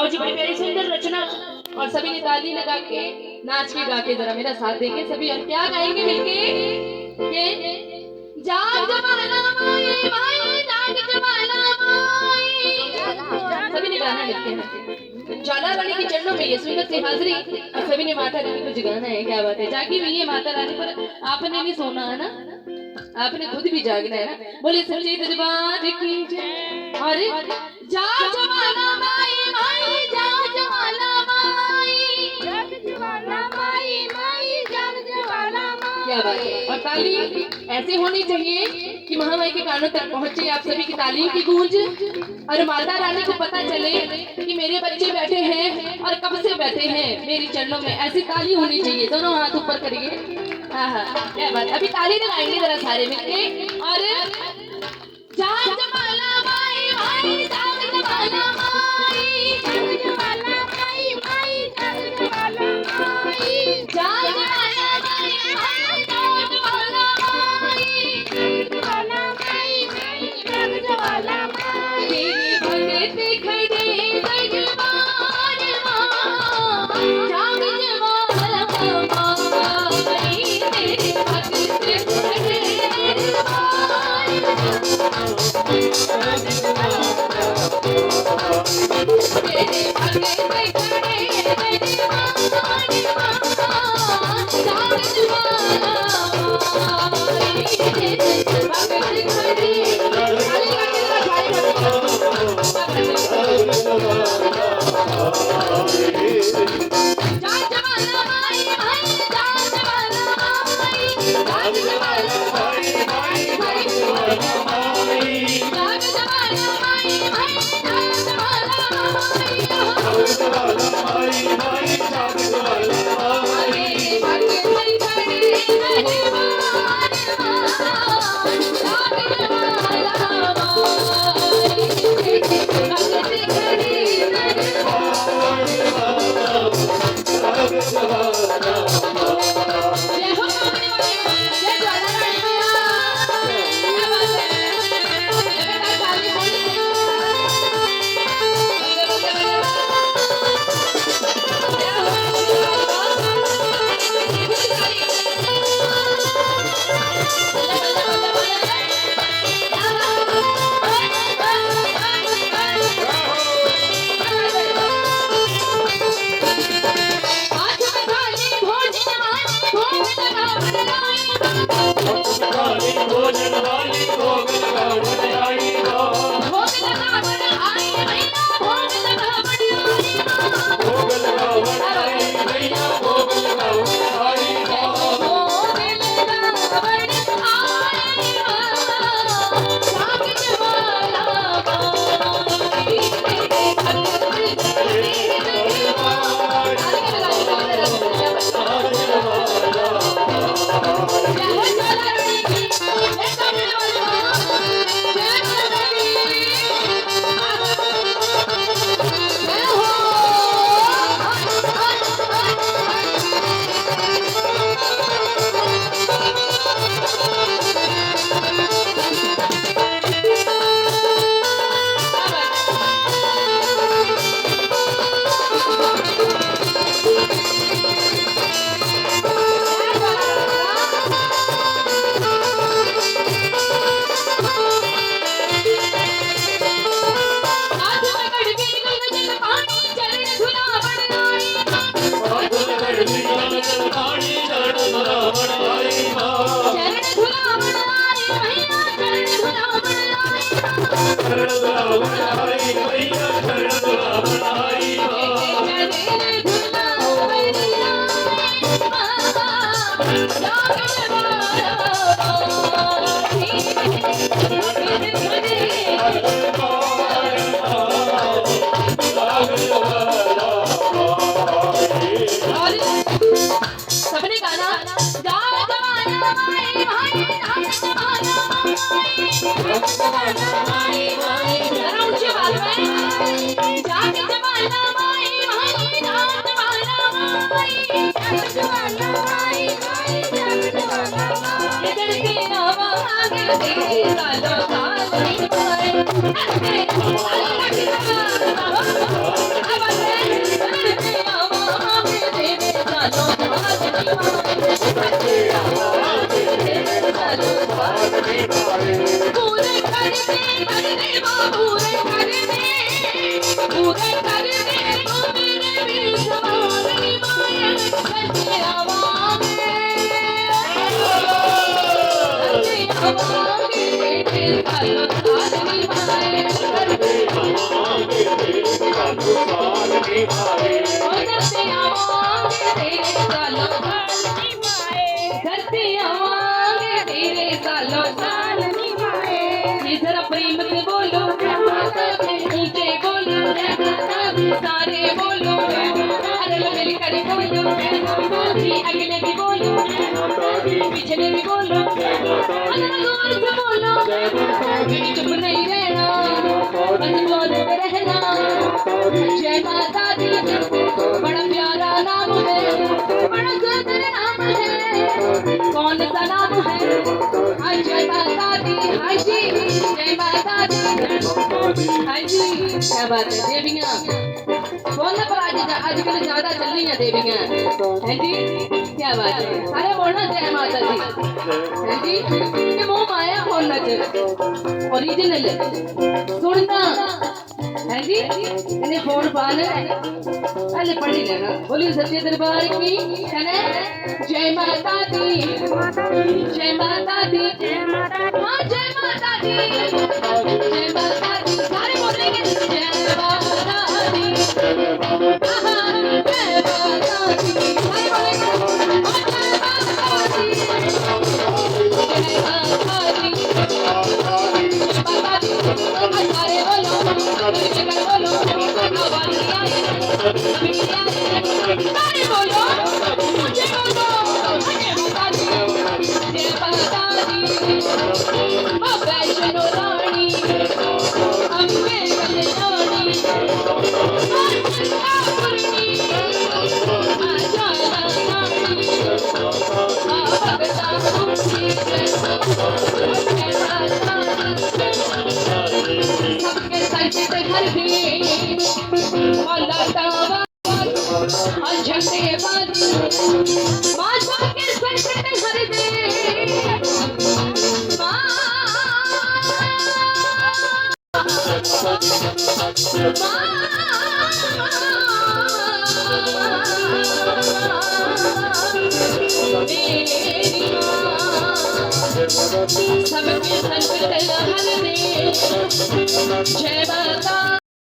बाबूजी बड़ी प्यारी सुंदर रचना और सभी ने ताली लगा के नाच के गा के जरा मेरा साथ देंगे सभी और क्या गाएंगे मिलके के जाग जमाना माई माई जाग जमाना माई सभी ने गाना लिखते हैं ज्वाला रानी के चरणों में ये सुंदर सी हाजिरी और सभी ने माता रानी को जगाना है। क्या बात है, जागी हुई है माता रानी पर आपने भी सोना है ना, आपने खुद भी जागना है ना। बोले सच्चे दरबार की जय। अरे जाग जमाना माई माई जाग जमाना माई जाग जमाना माई माई जाग जमाना माई। क्या बात है, और ताली ऐसे होनी चाहिए कि महामाई के कानों तक पहुंचे आप सभी की तालियों की गूंज और माता रानी को पता चले कि मेरे बच्चे बैठे हैं और कब से बैठे हैं मेरी चरणों में। ऐसी ताली होनी चाहिए, दोनों हाथ ऊपर करिए। हाँ हाँ क्या बात, अभी ताली लगाएंगे जरा सारे मिलके। और जाग जमाना माई माई जाग जमाना माई जाग जमाना माई माई जाग जमाना माई जाग जमाना माई माई जाग जमाना माई जाग जमाना माई माई जाग जमाना माई। तेरी भगत खड़े दरबार मां जाग जमाना माई तेरी भगत खड़े दरबार तेरे भगत खड़े दरबार मां जाग जमाना माई तेरे भगत खड़े सबने गाना जाग जमाना माई माई जाग जमाना माई माई जरा ऊंची आवाज में जाग जमाना माई माई जाग जमाना माई जाग जमाना माई माई जाग जमाना माई इधर से आवाज दे सालो साल माई पूरे कर दे माँ पूरे कर दे तू मेरे भी सवाल निभाए करते आवांगे तेरे सालों साल निभाए करते आवांगे तेरे सालों साल निभाए करते आवांगे तेरे सालों साल निभाए जरा प्रेम से बोलो ऊंचे बोलो सारे बोलो अरे मिल कर बोलो अगले भी बोलो पिछले भी बोलो अरे जोर से बोलो चुप नहीं रहना बस बोलते रहना जय माता दी बड़ा प्यारा नाम है बड़ा सुंदर नाम है कौन सा नाम है जय माता दी हाय जी जय माता दी हाय जी क्या बात है देवियां बोलना पर आजकल ज्यादा चल रही हैं देवियां है जी क्या बात है सारे बोलना जय माता दी है जी ये मुंह माया बोलना चाहिए ओरिजिनल सुनना है जी इन्हें फोन पाना अरे पढ़ ही लेना बोलिए सच्चे दरबार की है ना जय माता दी जय माता दी हाँ जय माता दी जय माता दी सारे बोलेंगे जय माता दी जय माता दी सारे बोलेंगे जय माता दी जय माता दी सारे बोलो सारे बोलो मुझे बोलो जय माता दी जय माता दी ओ वैष्णो रानी अम्बे कल्याणी चिंतापुरनी आजा रानी भगता मुक्ति सबके संचित घर भी लटावा झंडे बाजी माता के संचित घर दे सबके संकट हर दे जय माता